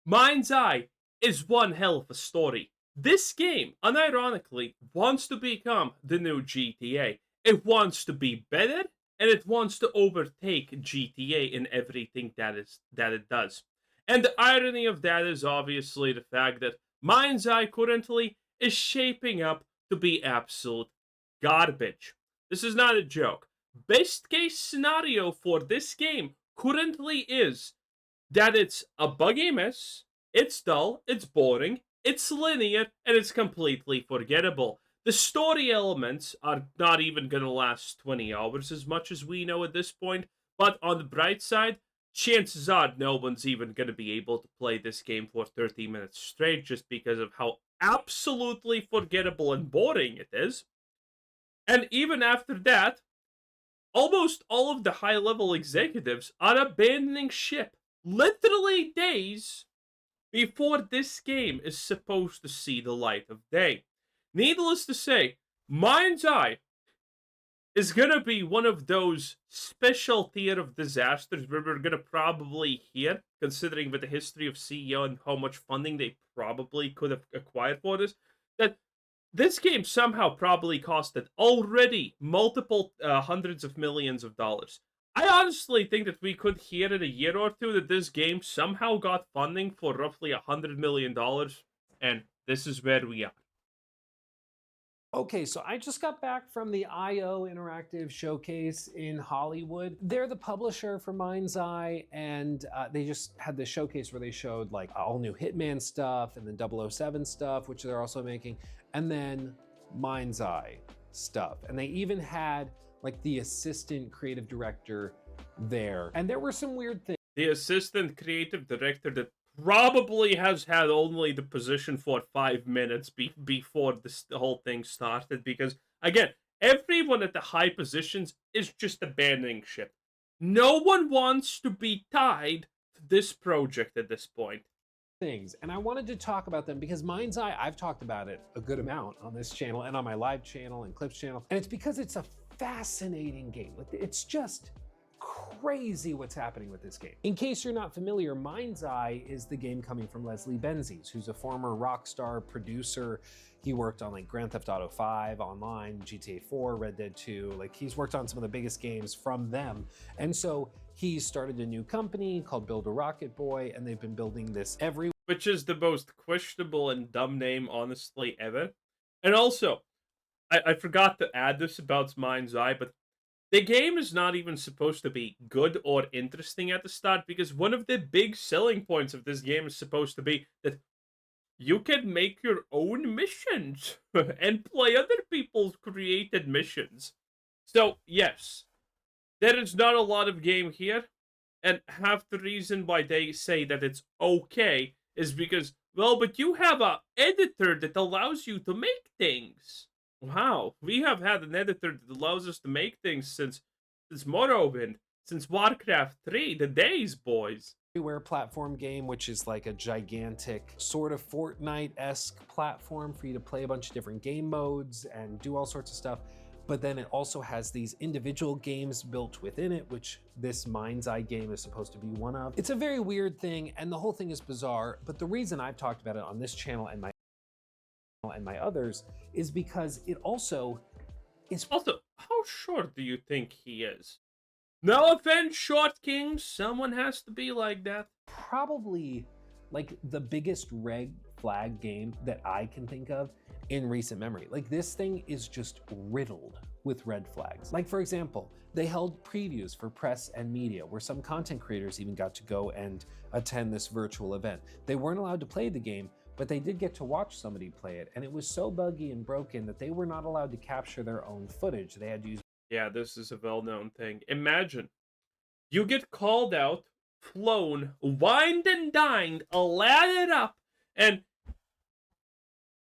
MindsEye is one hell of a story. This game, unironically, wants to become the new GTA. It wants to be better, and it wants to overtake GTA in everything that it does. And the irony of that is obviously the fact that MindsEye currently is shaping up to be absolute garbage. This is not a joke. Best case scenario for this game currently is that it's a buggy mess, it's dull, it's boring, it's linear, and it's completely forgettable. The story elements are not even going to last 20 hours as much as we know at this point, but on the bright side, chances are no one's even going to be able to play this game for 30 minutes straight just because of how absolutely forgettable and boring it is. And even after that, almost all of the high level executives are abandoning ship literally days before this game is supposed to see the light of day. Needless to say, MindsEye is gonna be one of those special tier of disasters where we're gonna probably hear, considering with the history of CEO and how much funding they probably could have acquired for this, that this game somehow probably costed already multiple hundreds of millions of dollars. I honestly think that we could hear in a year or two that this game somehow got funding for roughly $100 million, and this is where we are. Okay, so I just got back from the IO Interactive Showcase in Hollywood. They're the publisher for MindsEye, and they just had this showcase where they showed like all new Hitman stuff and then 007 stuff, which they're also making, and then MindsEye stuff. And they even had like the assistant creative director there. And there were some weird things. The assistant creative director that probably has had only the position for 5 minutes before the whole thing started, because again, everyone at the high positions is just abandoning ship. No one wants to be tied to this project at this point. Things, and I wanted to talk about them because MindsEye, I've talked about it a good amount on this channel and on my live channel and clips channel, and it's because it's a fascinating game. Like, it's just crazy what's happening with this game. In case you're not familiar, MindsEye is the game coming from Leslie Benzies, who's a former Rockstar producer. He worked on like Grand Theft Auto 5 online, GTA 4, Red Dead 2. Like, he's worked on some of the biggest games from them. And so he started a new company called Build a Rocket Boy, and they've been building this every... Which is the most questionable and dumb name, honestly, ever. And also, I forgot to add this about MindsEye, but the game is not even supposed to be good or interesting at the start, because one of the big selling points of this game is supposed to be that you can make your own missions and play other people's created missions. So, yes, there is not a lot of game here, and half the reason why they say that it's okay is because, well, but you have a editor that allows you to make things. Wow, we have had an editor that allows us to make things since Morrowind, since Warcraft 3, the days, boys. Everywhere platform game, which is like a gigantic sort of Fortnite-esque platform for you to play a bunch of different game modes and do all sorts of stuff. But then it also has these individual games built within it, which this MindsEye game is supposed to be one of. It's a very weird thing, and the whole thing is bizarre, but the reason I've talked about it on this channel and my others is because it also is... Also, how short do you think he is? No offense, Short King, someone has to be like that. Probably like the biggest red flag game that I can think of in recent memory. Like, this thing is just riddled with red flags. Like, for example, they held previews for press and media where some content creators even got to go and attend this virtual event. They weren't allowed to play the game, but they did get to watch somebody play it, and it was so buggy and broken that they were not allowed to capture their own footage. They had to use... Yeah, this is a well-known thing. Imagine, you get called out, flown, wined and dined, lathered up, and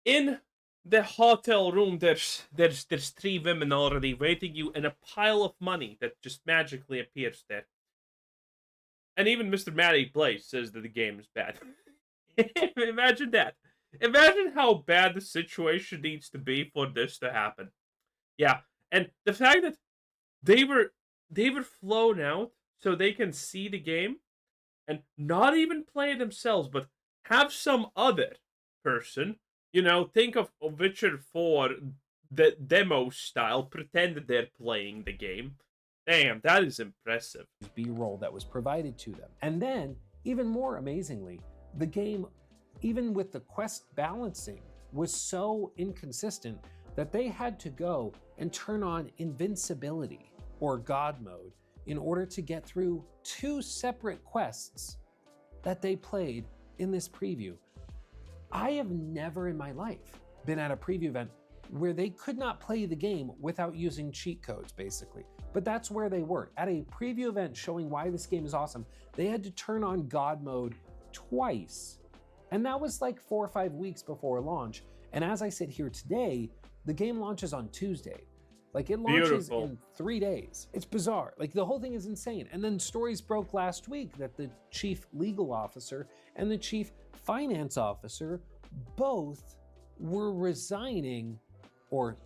in the hotel room there's 3 women already waiting you and a pile of money that just magically appears there. And even Mr. Matty Blaze says that the game is bad. Imagine that. Imagine how bad the situation needs to be for this to happen. Yeah, and the fact that they were flown out so they can see the game and not even play it themselves, but have some other person, think of Witcher 4, the demo style, pretend that they're playing the game. Damn, that is impressive. B-roll that was provided to them. And then, even more amazingly, the game, even with the quest balancing, was so inconsistent that they had to go and turn on invincibility, or God mode, in order to get through 2 separate quests that they played in this preview. I have never in my life been at a preview event where they could not play the game without using cheat codes, basically. But that's where they were. At a preview event showing why this game is awesome, they had to turn on God mode twice. And that was like 4 or 5 weeks before launch. And as I sit here today, the game launches on Tuesday. Like, it launches in 3 days. It's bizarre. Like, the whole thing is insane. And then stories broke last week that the chief legal officer and the chief finance officer both were resigning or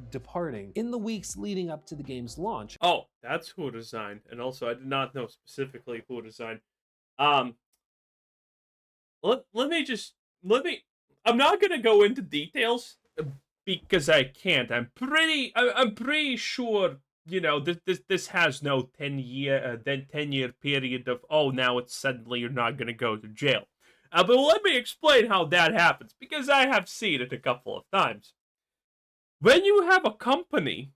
departing in the weeks leading up to the game's launch. Oh, that's who resigned. And also, I did not know specifically who resigned. Let me. I'm not gonna go into details because I can't. I'm pretty sure. This has no 10-year period of, oh, now it's suddenly you're not gonna go to jail. But let me explain how that happens, because I have seen it a couple of times. When you have a company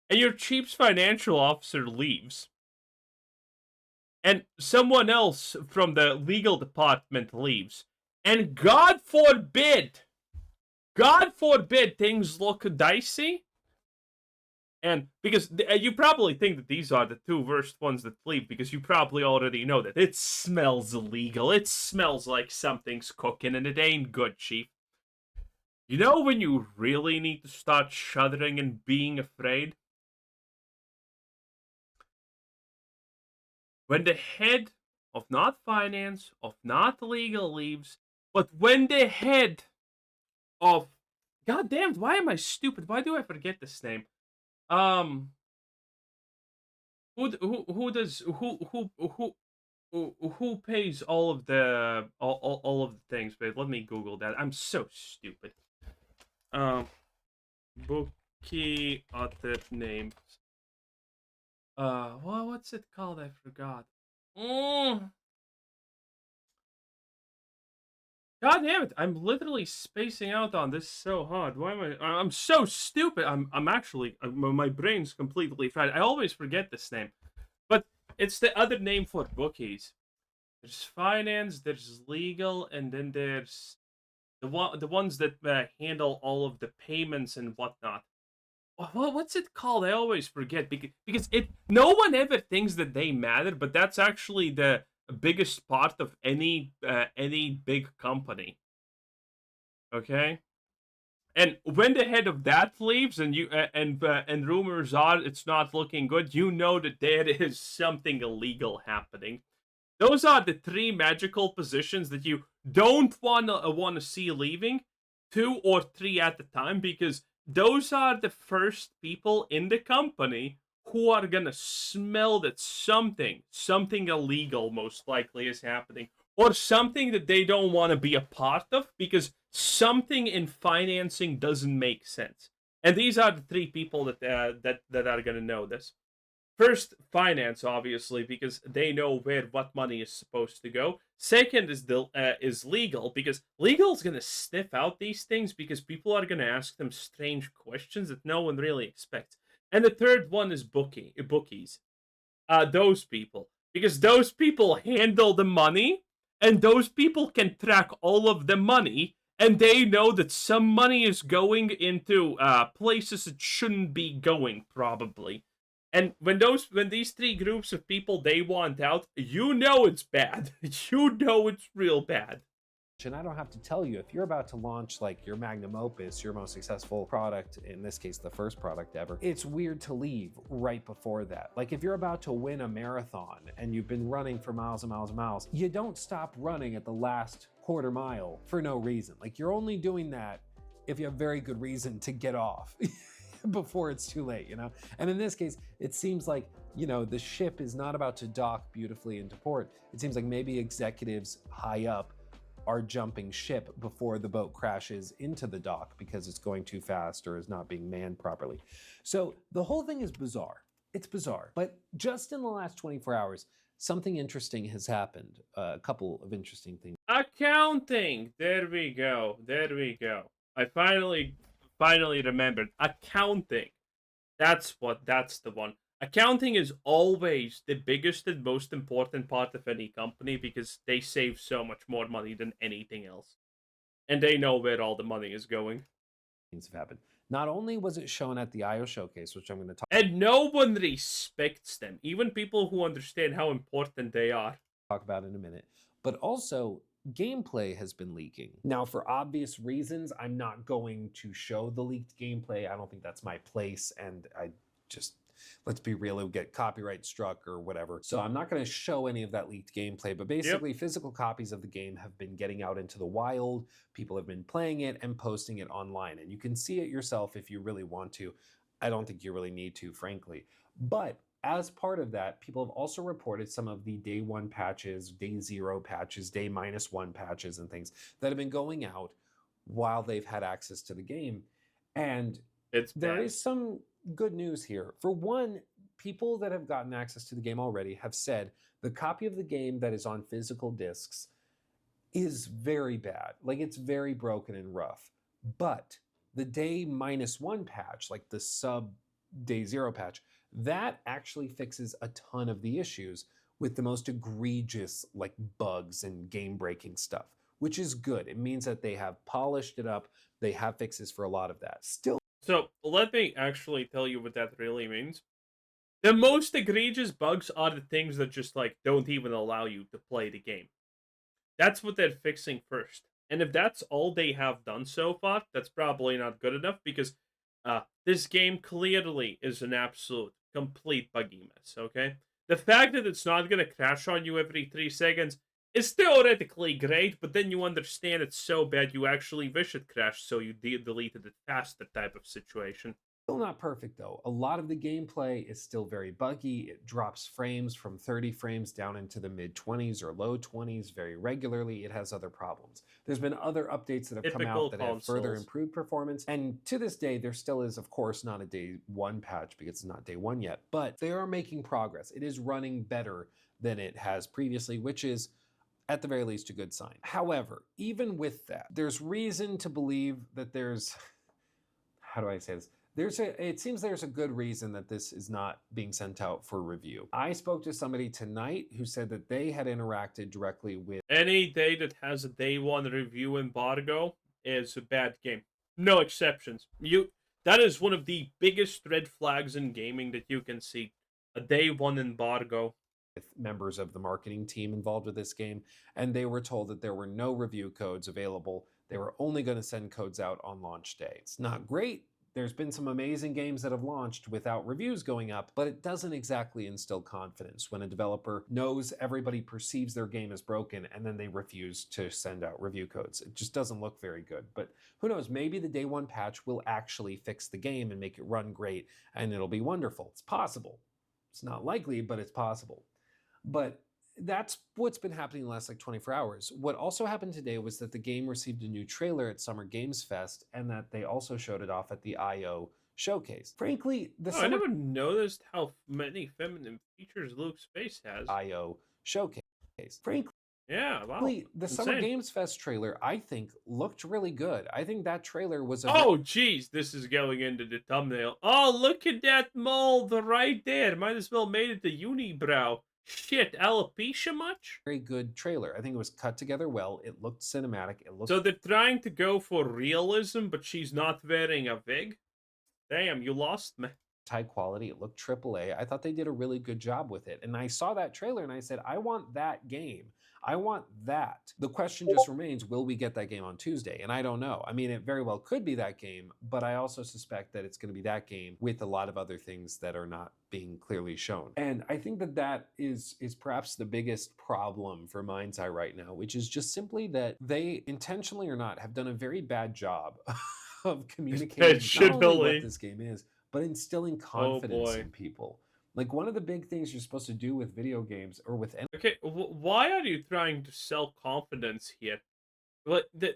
and your chief financial officer leaves, and someone else from the legal department leaves, and God forbid things look dicey, and because you probably think that these are the 2 worst ones that leave, because you probably already know that it smells illegal, it smells like something's cooking, and it ain't good, chief. You know when you really need to start shuddering and being afraid? When the head of not finance, of not legal leaves, but when the head of, God damn, why am I stupid? Why do I forget this name? Who pays all of the all of the things? Wait, let me Google that. I'm so stupid. Bookie other names. Well, what's it called? I forgot. God damn it! I'm literally spacing out on this so hard. Why am I? I'm so stupid. I'm actually. My brain's completely fried. I always forget this name, but it's the other name for bookies. There's finance, there's legal, and then there's the ones that handle all of the payments and whatnot. What's it called? I always forget, because no one ever thinks that they matter, but that's actually the biggest part of any big company. Okay, and when the head of that leaves, and and rumors are it's not looking good, you know that there is something illegal happening. Those are the 3 magical positions that you don't want to see leaving, 2 or 3 at a time, because those are the first people in the company who are gonna smell that something illegal most likely is happening, or something that they don't want to be a part of, because something in financing doesn't make sense. And these are the 3 people that are gonna know this. First, finance, obviously, because they know what money is supposed to go. Second is legal, because legal is gonna sniff out these things, because people are gonna ask them strange questions that no one really expects. And the third one is bookies. Those people, because those people handle the money, and those people can track all of the money, and they know that some money is going into places it shouldn't be going, probably. And when these 3 groups of people, they want out, you know it's bad. You know it's real bad. And I don't have to tell you, if you're about to launch like your magnum opus, your most successful product, in this case, the first product ever, it's weird to leave right before that. Like, if you're about to win a marathon and you've been running for miles and miles and miles, you don't stop running at the last quarter mile for no reason. Like, you're only doing that if you have very good reason to get off before it's too late, you know? And in this case, it seems like you know, the ship is not about to dock beautifully into port. It seems like maybe executives high up are jumping ship before the boat crashes into the dock because it's going too fast or is not being manned properly. So the whole thing is bizarre. It's bizarre. But just in the last 24 hours, something interesting has happened. A couple of interesting things. Accounting. There we go. There we go. I finally remembered. Accounting. That's the one. Accounting is always the biggest and most important part of any company because they save so much more money than anything else. And they know where all the money is going. Have happened. Not only was it shown at the IO showcase, which I'm going to And no one respects them, even people who understand how important they are. talk about in a minute, but also gameplay has been leaking. Now, for obvious reasons, I'm not going to show the leaked gameplay. I don't think that's my place, and I just, let's be real, it would get copyright struck or whatever. So I'm not going to show any of that leaked gameplay, but basically physical copies of the game have been getting out into the wild. People have been playing it and posting it online, and you can see it yourself if you really want to. I don't think you really need to, frankly. But as part of that, people have also reported some of the day 1 patches, day 0 patches, day -1 patches, and things that have been going out while they've had access to the game. And there is some good news here. For one, people that have gotten access to the game already have said the copy of the game that is on physical discs is very bad. Like, it's very broken and rough. But the day -1 patch, like the sub day 0 patch, that actually fixes a ton of the issues with the most egregious like bugs and game breaking stuff, which is good. It means that they have polished it up. They have fixes for a lot of that. Still, So let me actually tell you what that really means. The most egregious bugs are the things that just like don't even allow you to play the game. That's what they're fixing first. And if that's all they have done so far, that's probably not good enough because this game clearly is an absolute complete buggy mess, okay? The fact that it's not going to crash on you every 3 seconds is theoretically great, but then you understand it's so bad you actually wish it crashed so you deleted it faster type of situation. still not perfect though. A lot of the gameplay is still very buggy. It drops frames from 30 frames down into the mid 20s or low 20s very regularly. It has other problems. There's been other updates that have come out that have further improved performance. And to this day, there still is, of course, not a day 1 patch because it's not day 1 yet, but they are making progress. It is running better than it has previously, which is at the very least a good sign. However, even with that, there's reason to believe that there's, how do I say this? It seems there's a good reason that this is not being sent out for review. I spoke to somebody tonight who said that they had interacted directly with any day that has a day 1 review embargo is a bad game. No exceptions. That is one of the biggest red flags in gaming that you can see. A day 1 embargo. Members of the marketing team involved with this game, and they were told that there were no review codes available. They were only going to send codes out on launch day. It's not great. There's been some amazing games that have launched without reviews going up, but it doesn't exactly instill confidence when a developer knows everybody perceives their game as broken and then they refuse to send out review codes. It just doesn't look very good. But who knows, maybe the day 1 patch will actually fix the game and make it run great and it'll be wonderful. It's possible. It's not likely, but it's possible. But that's what's been happening in the last like 24 hours. What also happened today was that the game received a new trailer at Summer Games Fest and that they also showed it off at the IO showcase. Frankly, I never noticed how many feminine features Luke's face has. IO showcase. Frankly, yeah, wow. the Insane. Summer Games Fest trailer, I think, looked really good. I think that trailer was oh, geez, this is going into the thumbnail. Oh, look at that mold right there. Might as well made it the unibrow. Shit, alopecia much? Very good trailer. I think it was cut together well. It looked cinematic. It looked so they're trying to go for realism, but she's not wearing a wig? Damn, you lost me. High quality. It looked AAA. I thought they did a really good job with it. And I saw that trailer and I said, I want that game. I want that. The question just remains, will we get that game on Tuesday? And I don't know. I mean, it very well could be that game, but I also suspect that it's going to be that game with a lot of other things that are not being clearly shown. And I think that that is perhaps the biggest problem for MindsEye right now, which is just simply that they, intentionally or not, have done a very bad job of communicating not only what this game is, but instilling confidence in people. Like one of the big things you're supposed to do with video games or with any Okay, why are you trying to sell confidence here? Like that.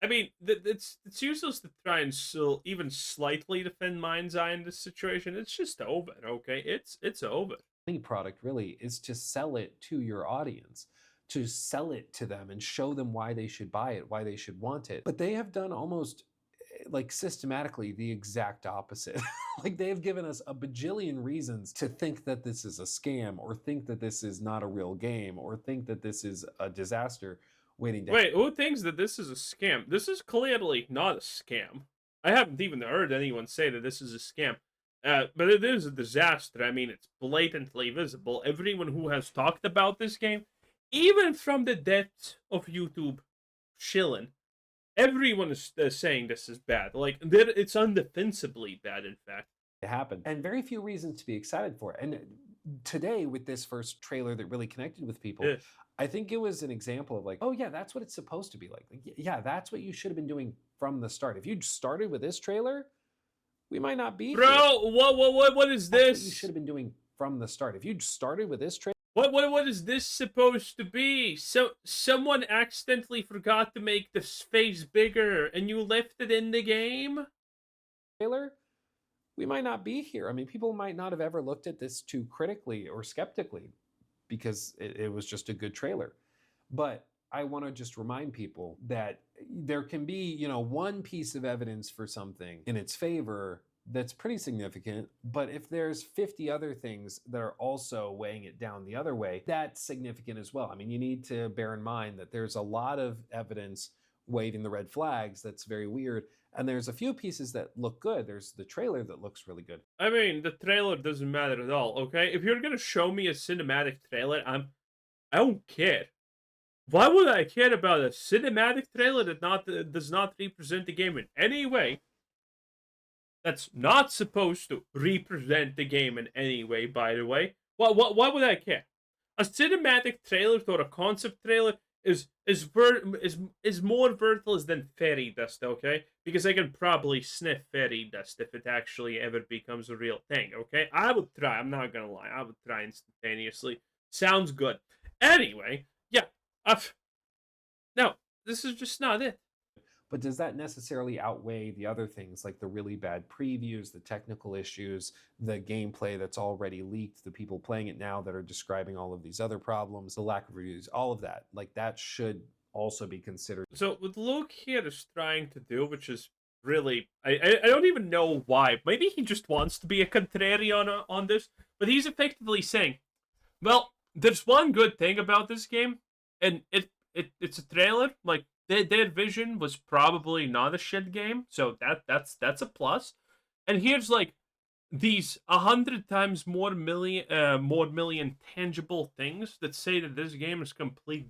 I mean, it's useless to try and still even slightly defend MindsEye in this situation. It's just over, okay? It's over. product really is to sell it to your audience, to sell it to them and show them why they should buy it, why they should want it. But they have done almost like systematically the exact opposite. Like they've given us a bajillion reasons to think that this is a scam or think that this is not a real game or think that this is a disaster waiting to Wait, who thinks that this is a scam? This is clearly not a scam. I haven't even heard anyone say that this is a scam. But it is a disaster. I mean, it's blatantly visible. Everyone who has talked about this game, even from the depths of YouTube, chilling, everyone is saying this is bad. Like, it's undefensibly bad, in fact. happen, and very few reasons to be excited for it. And today, with this first trailer that really connected with people, Yeah. I think it was an example of like, oh yeah, that's what it's supposed to be like. Yeah, that's what you should have been doing from the start. If you'd started with this trailer, we might not be here. Bro, what is That's what you this? should have been doing from the start. If you'd started with this trailer, What is this supposed to be? Someone accidentally forgot to make the face bigger, and you left it in the game? we might not be here. I mean, people might not have ever looked at this too critically or skeptically because it was just a good trailer. But I want to just remind people that there can be, one piece of evidence for something in its favor that's pretty significant. But if there's 50 other things that are also weighing it down the other way, that's significant as well. I mean, you need to bear in mind that there's a lot of evidence waving the red flags that's very weird. And there's a few pieces that look good. There's the trailer that looks really good. I mean, the trailer doesn't matter at all, okay? If you're gonna show me a cinematic trailer, I don't care. Why would I care about a cinematic trailer that does not represent the game in any way? That's not supposed to represent the game in any way, by the way. Why would I care? A cinematic trailer or a concept trailer is more worthless than fairy dust, okay? Because I can probably sniff fairy dust if it actually ever becomes a real thing, okay? I would try. I'm not gonna lie. I would try instantaneously. Sounds good. Anyway, yeah. No, this is just not it. But does that necessarily outweigh the other things like the really bad previews, the technical issues, the gameplay that's already leaked, the people playing it now that are describing all of these other problems, the lack of reviews, all of that? Like that should also be considered. So what Luke here is trying to do, which is really, I don't even know why. Maybe he just wants to be a contrarian on this, but he's effectively saying, well, there's one good thing about this game, and it's a trailer. Like their vision was probably not a shit game, so that's a plus. And here's like these 100 times more million tangible things that say that this game is complete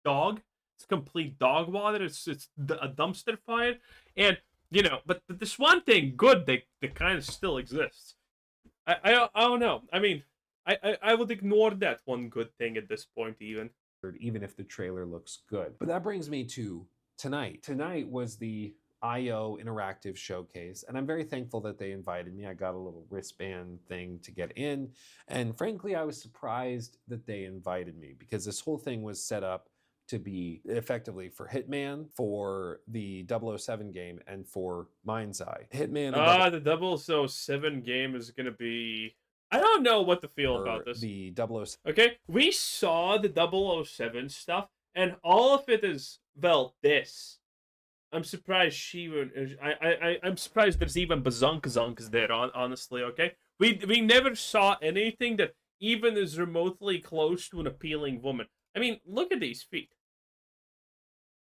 dog. It's complete dog water. It's a dumpster fire, and but this one thing good that kind of still exists. I don't know. I mean, I would ignore that one good thing at this point, even if the trailer looks good. But that brings me to tonight. Tonight was the IO Interactive Showcase, and I'm very thankful that they invited me. I got a little wristband thing to get in, and frankly, I was surprised that they invited me because this whole thing was set up to be effectively for Hitman, for the 007 game, and for MindsEye. Hitman and the 007 game is going to be... I don't know what to feel about this. The 007. Okay, we saw the 007 stuff, and all of it is, well, this. I'm surprised I'm surprised there's even bazonk there, honestly, okay? We never saw anything that even is remotely close to an appealing woman. I mean, look at these feet.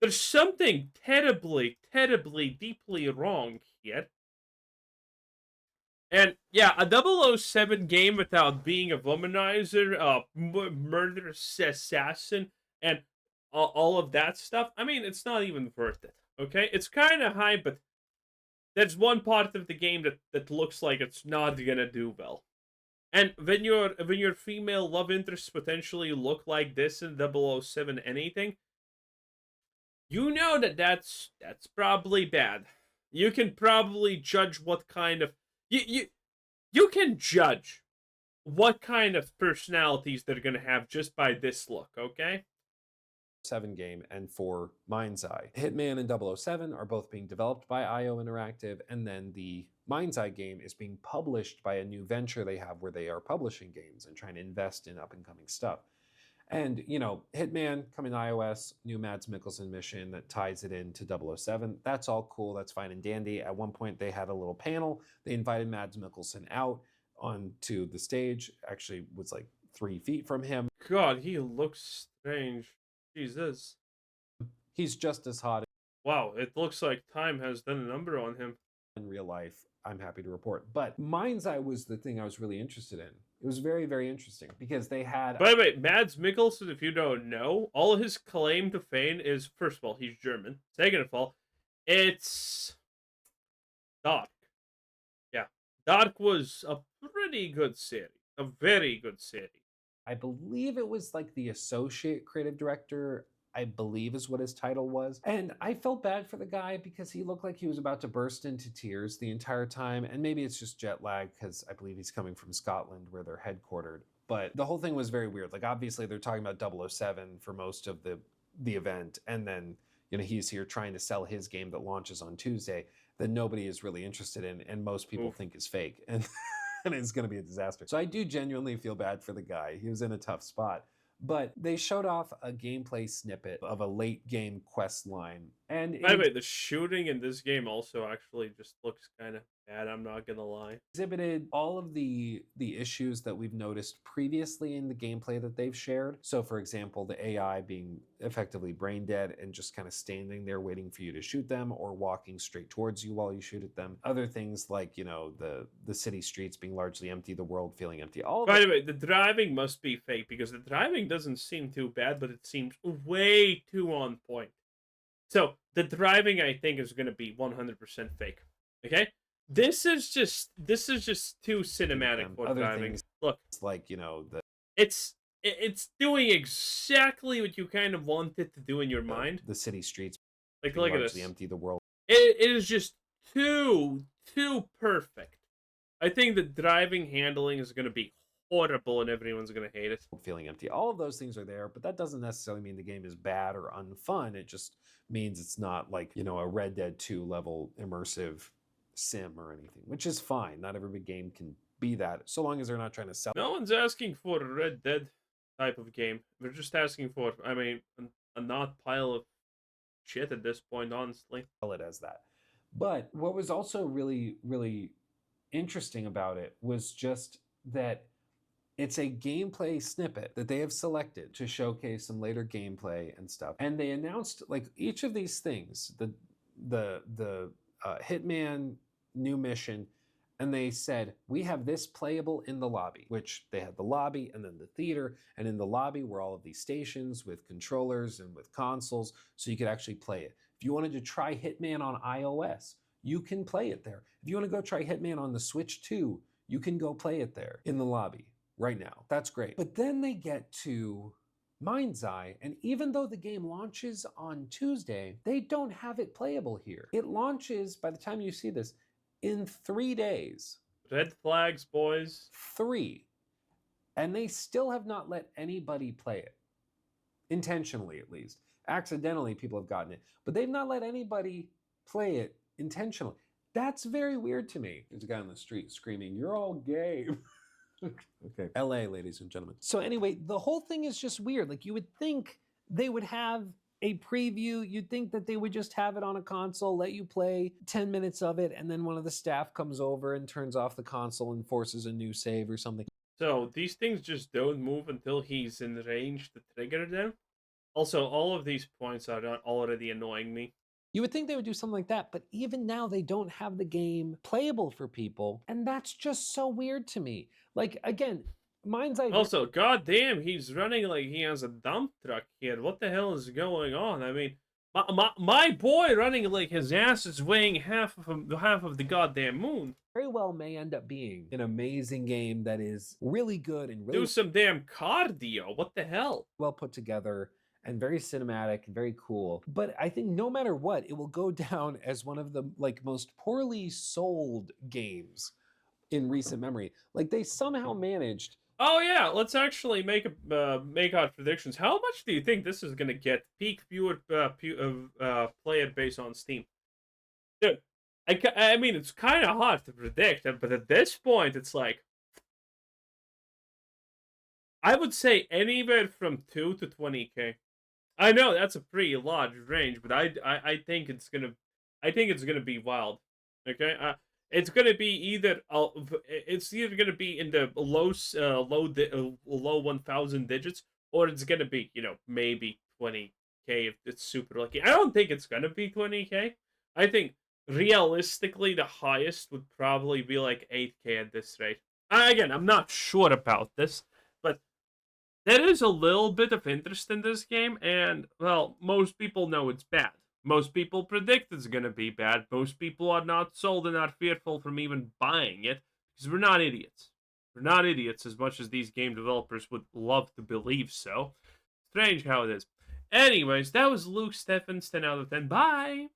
There's something terribly, terribly, deeply wrong here. And yeah, a 007 game without being a womanizer, murderous assassin, and all of that stuff, I mean, it's not even worth it, okay? It's kind of high, but there's one part of the game that looks like it's not gonna do well. And when your female love interests potentially look like this in 007 anything, you know that's probably bad. You can probably judge what kind of... You can judge what kind of personalities they're gonna have just by this look, okay? 7 game and for MindsEye. Hitman and 007 are both being developed by IO Interactive, and then the MindsEye game is being published by a new venture they have where they are publishing games and trying to invest in up and coming stuff. And, you know, Hitman coming to iOS, new Mads Mikkelsen mission that ties it into 007. That's all cool. That's fine and dandy. At one point, they had a little panel. They invited Mads Mikkelsen out onto the stage. Actually, was like 3 feet from him. God, he looks strange. Jesus. He's just as hot Wow, it looks like time has done a number on him. in real life, I'm happy to report. But MindsEye was the thing I was really interested in. It was very, very interesting because they had. By the way, Mads Mikkelsen, if you don't know, all his claim to fame is, first of all, he's German. Second of all, it's Dark. Yeah, Dark was a pretty good series. A very good series. I believe it was like the associate creative director, I believe is what his title was. And I felt bad for the guy because he looked like he was about to burst into tears the entire time. And maybe it's just jet lag because I believe he's coming from Scotland where they're headquartered. But the whole thing was very weird. Like obviously they're talking about 007 for most of the event. And then, you know, he's here trying to sell his game that launches on Tuesday that nobody is really interested in and most people think is fake. And it's going to be a disaster. So I do genuinely feel bad for the guy. He was in a tough spot. But they showed off a gameplay snippet of a late game quest line. And By the way, the shooting in this game also actually just looks kind of bad, I'm not gonna lie. exhibited all of the issues that we've noticed previously in the gameplay that they've shared. So for example, the AI being effectively brain dead and just kind of standing there waiting for you to shoot them or walking straight towards you while you shoot at them. Other things like, you know, the city streets being largely empty, the world feeling empty. All By the way, the driving must be fake because the driving doesn't seem too bad, but it seems way too on point. So the driving, I think, is going to be 100% fake. Okay, this is just too cinematic for other driving. things Look, like, you know, it's doing exactly what you kind of want it to do in your mind. the city streets Like, being look at largely this. empty, the world It is just too perfect. I think the driving handling is going to be horrible, and everyone's going to hate it. feeling empty. All of those things are there, but that doesn't necessarily mean the game is bad or unfun. It just means it's not like, you know, a Red Dead 2 level immersive sim or anything, which is fine. Not every game can be that, so long as they're not trying to sell No one's asking for a Red Dead type of game. They're just asking for, I mean, a not pile of shit at this point, honestly. it as that. But what was also really, really interesting about it was just that it's a gameplay snippet that they have selected to showcase some later gameplay and stuff. And they announced like each of these things, the Hitman new mission, and they said, we have this playable in the lobby, which they had the lobby and then the theater, and in the lobby were all of these stations with controllers and with consoles, so you could actually play it. If you wanted to try Hitman on iOS, you can play it there. If you want to go try Hitman on the Switch 2, you can go play it there in the lobby right now. That's great. But then they get to MindsEye, and even though the game launches on Tuesday, they don't have it playable here. It launches, by the time you see this, in 3 days. Red flags, boys. 3. And they still have not let anybody play it. Intentionally, at least. Accidentally, people have gotten it. But they've not let anybody play it intentionally. That's very weird to me. There's a guy on the street screaming, "You're all gay." Okay. LA, ladies and gentlemen. So anyway, the whole thing is just weird. Like you would think they would have a preview. You'd think that they would just have it on a console, let you play 10 minutes of it, and then one of the staff comes over and turns off the console and forces a new save or something. So these things just don't move until he's in range to trigger them. Also, all of these points are already annoying me. You would think they would do something like that, but even now they don't have the game playable for people, and that's just so weird to me. Like, again, MindsEye... Also, goddamn, he's running like he has a dump truck here. What the hell is going on? I mean, my boy running like his ass is weighing half of the goddamn moon. Very well may end up being an amazing game that is really good and really... Do some damn cardio. What the hell? well put together and very cinematic and very cool. But I think no matter what, it will go down as one of the like most poorly sold games in recent memory. Like they somehow managed. Oh yeah, let's actually make our predictions. How much do you think this is gonna get peak viewer player base on Steam? Dude, I mean it's kind of hard to predict, but at this point it's like I would say anywhere from 2 to 20K. I know that's a pretty large range, but I think it's gonna be wild. Okay, it's gonna be either it's either gonna be in the low 1,000 digits, or it's gonna be maybe 20K if it's super lucky. I don't think it's gonna be 20K. I think realistically the highest would probably be like 8K at this rate. Again, I'm not sure about this, but there is a little bit of interest in this game, and, well, most people know it's bad. Most people predict it's gonna be bad. Most people are not sold and are fearful from even buying it, because we're not idiots. We're not idiots as much as these game developers would love to believe so. Strange how it is. Anyways, that was Luke Steffens, 10 out of 10. Bye!